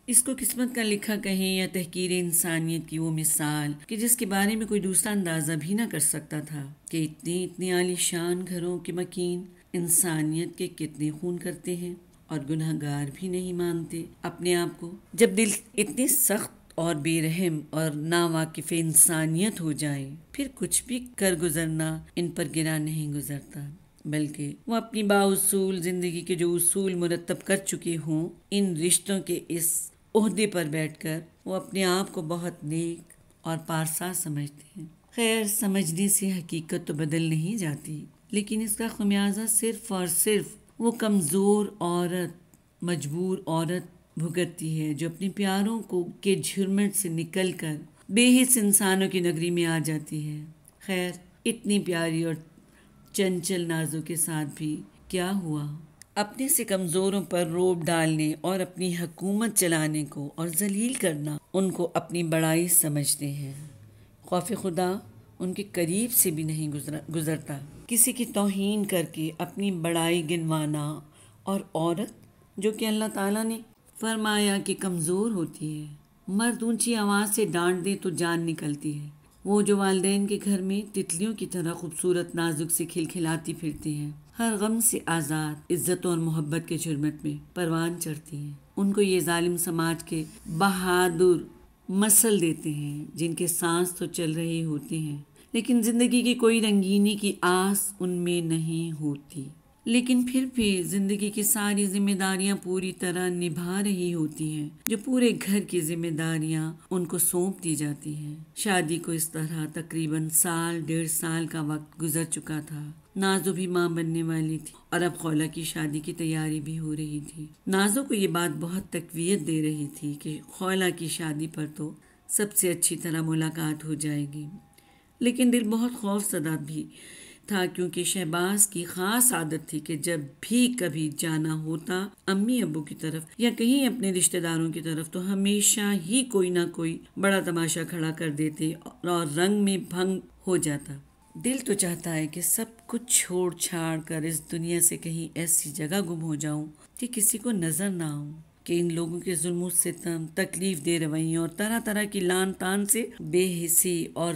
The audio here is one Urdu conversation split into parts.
اس کو قسمت کا لکھا کہیں یا تحقیر انسانیت کی وہ مثال کہ جس کے بارے میں کوئی دوسرا اندازہ بھی نہ کر سکتا تھا کہ اتنی عالی شان گھروں کے مکین انسانیت کے کتنے خون کرتے ہیں اور گناہ گار بھی نہیں مانتے اپنے آپ کو۔ جب دل اتنی سخت اور بے رحم اور ناواقف انسانیت ہو جائے پھر کچھ بھی کر گزرنا ان پر گرا نہیں گزرتا، بلکہ وہ اپنی بااصول زندگی کے جو اصول مرتب کر چکے ہوں ان رشتوں کے اس عہدے پر بیٹھ کر وہ اپنے آپ کو بہت نیک اور پارسا سمجھتے ہیں۔ خیر، سمجھنے سے حقیقت تو بدل نہیں جاتی، لیکن اس کا خمیازہ صرف اور صرف وہ کمزور عورت، مجبور عورت بھگتتی ہے جو اپنے پیاروں کو کے جھرمٹ سے نکل کر بے حس انسانوں کی نگری میں آ جاتی ہے۔ خیر، اتنی پیاری اور چنچل نازوں کے ساتھ بھی کیا ہوا؟ اپنے سے کمزوروں پر روب ڈالنے اور اپنی حکومت چلانے کو اور ذلیل کرنا ان کو اپنی بڑائی سمجھتے ہیں۔ خوف خدا ان کے قریب سے بھی نہیں گزرتا۔ کسی کی توہین کر کے اپنی بڑائی گنوانا، اور عورت جو کہ اللہ تعالیٰ نے فرمایا کہ کمزور ہوتی ہے، مرد اونچی آواز سے ڈانٹ دے تو جان نکلتی ہے، وہ جو والدین کے گھر میں تتلیوں کی طرح خوبصورت نازک سے کھلکھلاتی پھرتی ہیں، ہر غم سے آزاد، عزت اور محبت کے جھرمٹ میں پروان چڑھتی ہیں، ان کو یہ ظالم سماج کے بہادر مثل دیتے ہیں جن کے سانس تو چل رہے ہوتے ہیں لیکن زندگی کی کوئی رنگینی کی آس ان میں نہیں ہوتی، لیکن پھر بھی زندگی کی ساری ذمہ داریاں پوری طرح نبھا رہی ہوتی ہیں، جو پورے گھر کی ذمہ داریاں ان کو سونپ دی جاتی ہیں۔ شادی کو اس طرح تقریباً 1.5 سال کا وقت گزر چکا تھا۔ نازو بھی ماں بننے والی تھی اور اب خولہ کی شادی کی تیاری بھی ہو رہی تھی۔ نازو کو یہ بات بہت تقویت دے رہی تھی کہ خولہ کی شادی پر تو سب سے اچھی طرح ملاقات ہو جائے گی، لیکن دل بہت خوف زدہ بھی تھا کیونکہ شہباز کی خاص عادت تھی کہ جب بھی کبھی جانا ہوتا امی ابو کی طرف یا کہیں اپنے رشتہ داروں کی طرف تو ہمیشہ ہی کوئی نہ کوئی بڑا تماشا کھڑا کر دیتے اور رنگ میں بھنگ ہو جاتا۔ دل تو چاہتا ہے کہ سب کچھ چھوڑ چھاڑ کر اس دنیا سے کہیں ایسی جگہ گم ہو جاؤں کہ کسی کو نظر نہ آؤں، کہ ان لوگوں کے ظلم و ستم، تکلیف دہ رویوں اور طرح طرح کی لان تان سے بے حسی اور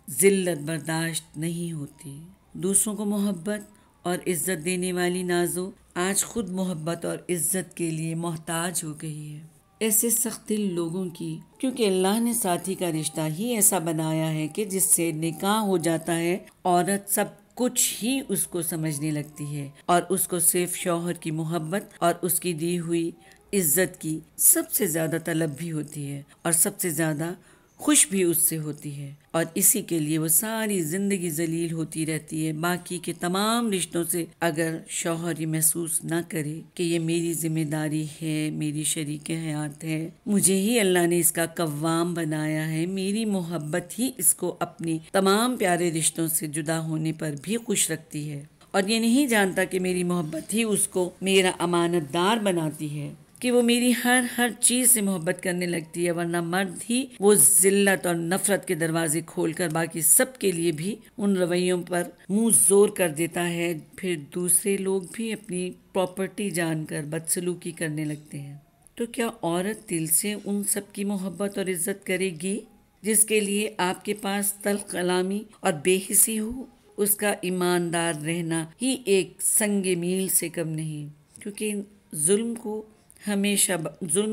ذلت برداشت نہیں ہوتی۔ دوسروں کو محبت اور عزت دینے والی نازو آج خود محبت اور عزت کے لیے محتاج ہو گئی ہے، ایسے سخت دل لوگوں کی، کیونکہ اللہ نے ساتھی کا رشتہ ہی ایسا بنایا ہے کہ جس سے نکاح ہو جاتا ہے عورت سب کچھ ہی اس کو سمجھنے لگتی ہے اور اس کو صرف شوہر کی محبت اور اس کی دی ہوئی عزت کی سب سے زیادہ طلب بھی ہوتی ہے اور سب سے زیادہ خوش بھی اس سے ہوتی ہے، اور اسی کے لیے وہ ساری زندگی ذلیل ہوتی رہتی ہے۔ باقی کے تمام رشتوں سے اگر شوہر یہ محسوس نہ کرے کہ یہ میری ذمہ داری ہے، میری شریک حیات ہے، مجھے ہی اللہ نے اس کا قوام بنایا ہے، میری محبت ہی اس کو اپنے تمام پیارے رشتوں سے جدا ہونے پر بھی خوش رکھتی ہے، اور یہ نہیں جانتا کہ میری محبت ہی اس کو میرا امانت دار بناتی ہے، کہ وہ میری ہر چیز سے محبت کرنے لگتی ہے، ورنہ مرد ہی وہ ذلت اور نفرت کے دروازے کھول کر باقی سب کے لیے بھی ان رویوں پر منہ زور کر دیتا ہے، پھر دوسرے لوگ بھی اپنی پراپرٹی جان کر بدسلوکی کرنے لگتے ہیں۔ تو کیا عورت دل سے ان سب کی محبت اور عزت کرے گی جس کے لیے آپ کے پاس تلخ کلامی اور بے حسی ہو؟ اس کا ایماندار رہنا ہی ایک سنگ میل سے کم نہیں، کیونکہ ظلم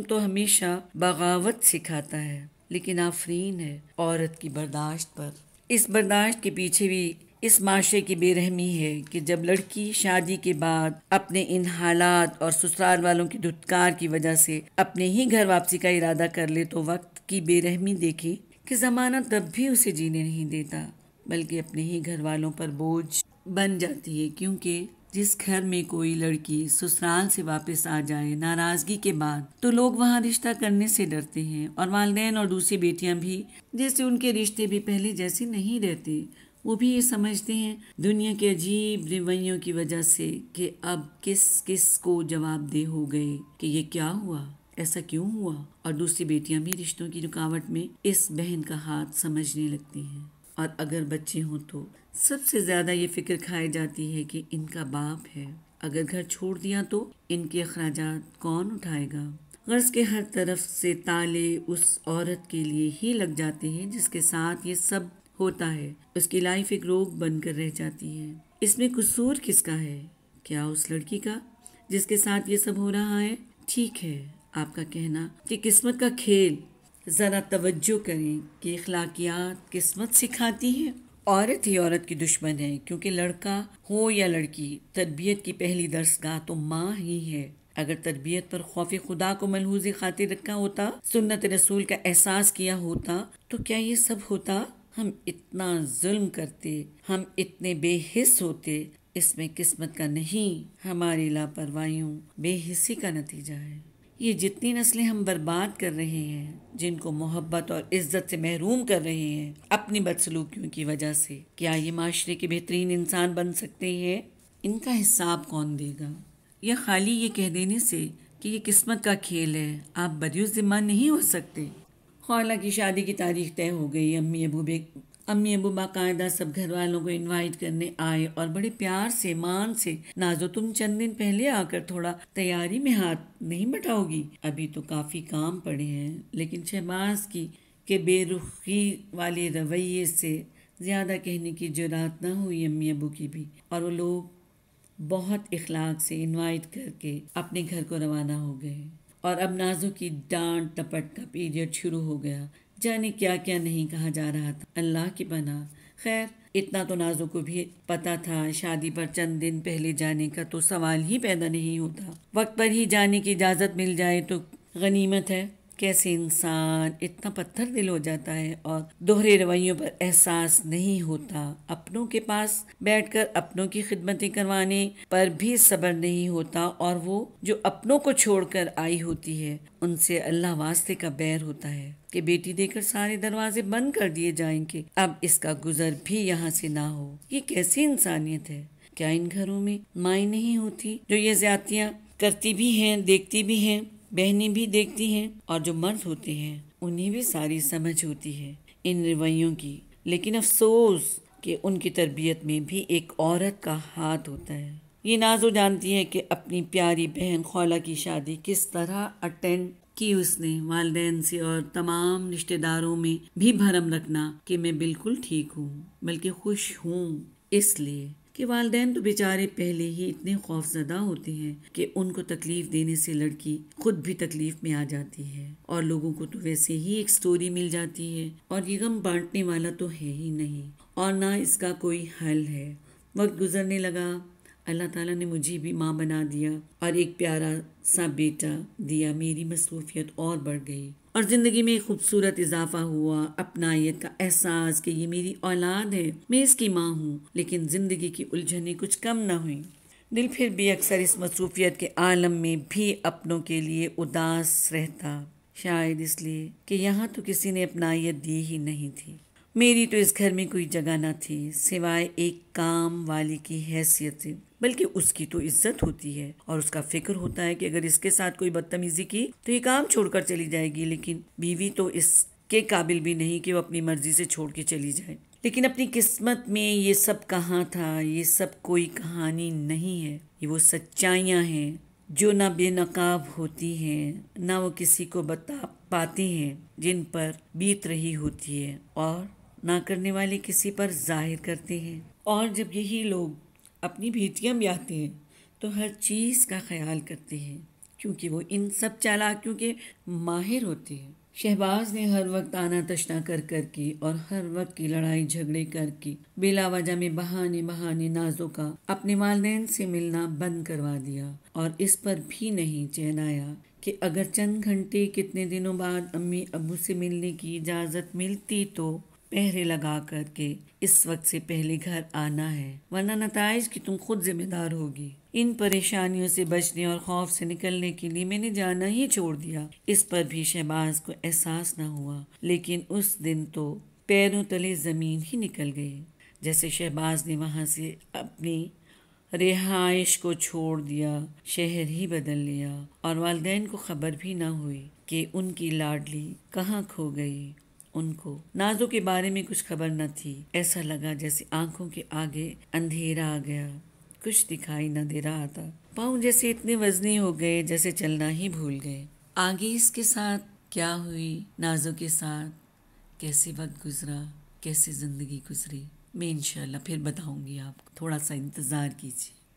تو ہمیشہ بغاوت سکھاتا ہے، لیکن آفرین ہے عورت کی برداشت پر۔ اس برداشت کے پیچھے بھی اس معاشرے کی بے رحمی ہے کہ جب لڑکی شادی کے بعد اپنے ان حالات اور سسرال والوں کی دھتکار کی وجہ سے اپنے ہی گھر واپسی کا ارادہ کر لے تو وقت کی بے رحمی دیکھے کہ زمانہ تب بھی اسے جینے نہیں دیتا، بلکہ اپنے ہی گھر والوں پر بوجھ بن جاتی ہے، کیونکہ جس گھر میں کوئی لڑکی سسرال سے واپس آ جائے ناراضگی کے بعد تو لوگ وہاں رشتہ کرنے سے ڈرتے ہیں، اور والدین اور دوسری بیٹیاں بھی جیسے ان کے رشتے بھی پہلے جیسے نہیں رہتے، وہ بھی یہ سمجھتے ہیں دنیا کے عجیب رویوں کی وجہ سے کہ اب کس کس کو جواب دہ ہو گئے کہ یہ کیا ہوا، ایسا کیوں ہوا، اور دوسری بیٹیاں بھی رشتوں کی رکاوٹ میں اس بہن کا ہاتھ سمجھنے لگتی ہیں، اور اگر بچے ہوں تو سب سے زیادہ یہ فکر کھائی جاتی ہے کہ ان کا باپ ہے، اگر گھر چھوڑ دیا تو ان کے اخراجات کون اٹھائے گا، غرض کے ہر طرف سے تالے اس عورت کے لیے ہی لگ جاتے ہیں جس کے ساتھ یہ سب ہوتا ہے. اس کی لائف ایک روگ بن کر رہ جاتی ہے. اس میں قصور کس کا ہے؟ کیا اس لڑکی کا جس کے ساتھ یہ سب ہو رہا ہے؟ ٹھیک ہے آپ کا کہنا کہ قسمت کا کھیل. ذرا توجہ کریں کہ اخلاقیات قسمت سکھاتی ہے. عورت ہی عورت کی دشمن ہے، کیونکہ لڑکا ہو یا لڑکی، تربیت کی پہلی درسگاہ تو ماں ہی ہے. اگر تربیت پر خوف خدا کو ملحوظ خاطر رکھا ہوتا، سنت رسول کا احساس کیا ہوتا، تو کیا یہ سب ہوتا؟ ہم اتنا ظلم کرتے، ہم اتنے بے حس ہوتے. اس میں قسمت کا نہیں، ہماری لاپرواہیوں، بے حسی کا نتیجہ ہے. یہ جتنی نسلیں ہم برباد کر رہے ہیں، جن کو محبت اور عزت سے محروم کر رہے ہیں اپنی بدسلوکیوں کی وجہ سے، کیا یہ معاشرے کے بہترین انسان بن سکتے ہیں؟ ان کا حساب کون دے گا؟ یا خالی یہ کہہ دینے سے کہ یہ قسمت کا کھیل ہے آپ بریء الذمہ نہیں ہو سکتے؟ خالہ کی شادی کی تاریخ طے ہو گئی. امی ابو باقاعدہ سب گھر والوں کو انوائٹ کرنے آئے اور بڑے پیار سے مان سے، نازو تم چند دن پہلے آ کر تھوڑا تیاری میں ہاتھ نہیں بٹاؤ گی؟ ابھی تو کافی کام پڑے ہیں. لیکن شہباز کی کہ بے رخی والے رویے سے زیادہ کہنے کی جرات نہ ہوئی امی ابو کی بھی، اور وہ لوگ بہت اخلاق سے انوائٹ کر کے اپنے گھر کو روانہ ہو گئے. اور اب نازو کی ڈانٹ ٹپٹ کا پیریڈ شروع ہو گیا. جانے کیا کیا نہیں کہا جا رہا تھا، اللہ کی پناہ. خیر اتنا تو نازو کو بھی پتا تھا، شادی پر چند دن پہلے جانے کا تو سوال ہی پیدا نہیں ہوتا. وقت پر ہی جانے کی اجازت مل جائے تو غنیمت ہے. کیسے انسان اتنا پتھر دل ہو جاتا ہے اور دوہرے رویوں پر احساس نہیں ہوتا. اپنوں کے پاس بیٹھ کر اپنوں کی خدمتیں کروانے پر بھی صبر نہیں ہوتا، اور وہ جو اپنوں کو چھوڑ کر آئی ہوتی ہے ان سے اللہ واسطے کا بیر ہوتا ہے کہ بیٹی دے کر سارے دروازے بند کر دیے جائیں کہ اب اس کا گزر بھی یہاں سے نہ ہو. یہ کیسی انسانیت ہے؟ کیا ان گھروں میں مائیں نہیں ہوتی جو یہ زیادتیاں کرتی بھی ہیں، دیکھتی بھی ہیں، بہنیں بھی دیکھتی ہیں، اور جو مرد ہوتے ہیں انہیں بھی ساری سمجھ ہوتی ہے ان رویوں کی. لیکن افسوس کہ ان کی تربیت میں بھی ایک عورت کا ہاتھ ہوتا ہے. یہ نازو جانتی ہے کہ اپنی پیاری بہن خالہ کی شادی کس طرح اٹینڈ کی اس نے. والدین سے اور تمام رشتہ داروں میں بھی بھرم رکھنا کہ میں بالکل ٹھیک ہوں، بلکہ خوش ہوں، اس لیے کہ والدین تو بیچارے پہلے ہی اتنے خوف زدہ ہوتے ہیں کہ ان کو تکلیف دینے سے لڑکی خود بھی تکلیف میں آ جاتی ہے، اور لوگوں کو تو ویسے ہی ایک سٹوری مل جاتی ہے اور یہ غم بانٹنے والا تو ہے ہی نہیں، اور نہ اس کا کوئی حل ہے. وقت گزرنے لگا، اللہ تعالیٰ نے مجھے بھی ماں بنا دیا اور ایک پیارا سا بیٹا دیا. میری مصروفیت اور بڑھ گئی اور زندگی میں ایک خوبصورت اضافہ ہوا، اپنائیت کا احساس کہ یہ میری اولاد ہے، میں اس کی ماں ہوں. لیکن زندگی کی الجھنیں کچھ کم نہ ہوئیں. دل پھر بھی اکثر اس مصروفیت کے عالم میں بھی اپنوں کے لیے اداس رہتا، شاید اس لیے کہ یہاں تو کسی نے اپنائیت دی ہی نہیں تھی. میری تو اس گھر میں کوئی جگہ نہ تھی سوائے ایک کام والی کی حیثیت سے، بلکہ اس کی تو عزت ہوتی ہے اور اس کا فکر ہوتا ہے کہ اگر اس کے ساتھ کوئی بدتمیزی کی تو یہ کام چھوڑ کر چلی جائے گی. لیکن بیوی تو اس کے قابل بھی نہیں کہ وہ اپنی مرضی سے چھوڑ کے چلی جائے. لیکن اپنی قسمت میں یہ سب کہاں تھا؟ یہ سب کوئی کہانی نہیں ہے، یہ وہ سچائیاں ہیں جو نہ بے نقاب ہوتی ہیں، نہ وہ کسی کو بتا پاتی ہیں، جن پر بیت رہی ہوتی ہے اور نہ کرنے والے کسی پر ظاہر کرتے ہیں. اور جب یہی لوگ اپنی بیٹیاں بیاہتے ہیں تو ہر چیز کا خیال کرتے ہیں، کیونکہ وہ ان سب چالاکیوں کے ماہر ہوتے ہیں. شہباز نے ہر وقت آنا تشنا کر کے اور ہر وقت کی لڑائی جھگڑے کر کے بلا وجہ میں بہانے نازو کا اپنے والدین سے ملنا بند کروا دیا، اور اس پر بھی نہیں چین آیا کہ اگر چند گھنٹے کتنے دنوں بعد امی ابو سے ملنے کی اجازت ملتی تو پہرے لگا کر کے اس وقت سے پہلے گھر آنا ہے، ورنہ نتائج کی تم خود ذمہ دار ہوگی. ان پریشانیوں سے بچنے اور خوف سے نکلنے کے لیے میں نے جانا ہی چھوڑ دیا. اس پر بھی شہباز کو احساس نہ ہوا، لیکن اس دن تو پیروں تلے زمین ہی نکل گئی. جیسے شہباز نے وہاں سے اپنی رہائش کو چھوڑ دیا، شہر ہی بدل لیا، اور والدین کو خبر بھی نہ ہوئی کہ ان کی لاڈلی کہاں کھو گئی. ان کو نازو کے بارے میں کچھ خبر نہ تھی. ایسا لگا جیسے آنکھوں کے آگے اندھیرا آ گیا، کچھ دکھائی نہ دے رہا تھا. پاؤں جیسے اتنے وزنی ہو گئے جیسے چلنا ہی بھول گئے. آگے اس کے ساتھ کیا ہوئی، نازوں کے ساتھ کیسے وقت گزرا، کیسے زندگی گزری، میں انشاءاللہ پھر بتاؤں گی آپ کو، تھوڑا سا انتظار کیجیے۔